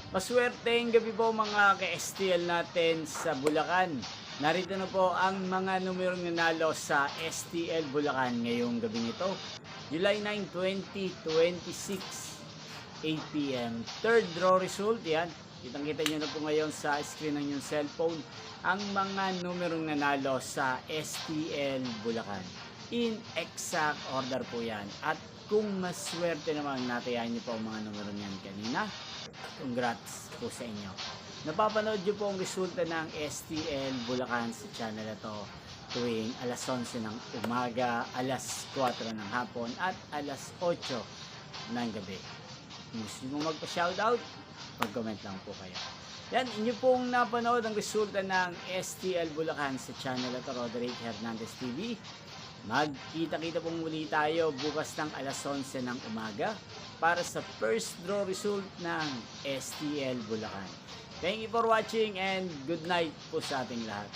Maswerteng gabi po mga ka-STL natin sa Bulacan. Narito na po ang mga numerong nanalo sa STL Bulacan ngayong gabi nito. July 9, 2026, 8 p.m. Third draw result, yan. Kitang-kita nyo na po ngayon sa screen ng inyong cellphone ang mga numerong nanalo sa STL Bulacan. In exact order po yan. At kung maswerte naman, natayan nyo po ang mga numero niyan kanina. Congrats po sa inyo. Napapanood nyo po ang resulta ng STL Bulacan sa channel na to tuwing alas 11 ng umaga, alas 4 ng hapon at alas 8 ng gabi. Kung gusto nyo magpa-shoutout, mag-comment lang po kayo. Yan, inyo pong napanood ang resulta ng STL Bulacan sa channel na to, Roderick Hernandez TV. Magkita-kita pong muli tayo bukas ng alas 11 ng umaga para sa first draw result ng STL Bulacan. Thank you for watching and good night po sa ating lahat.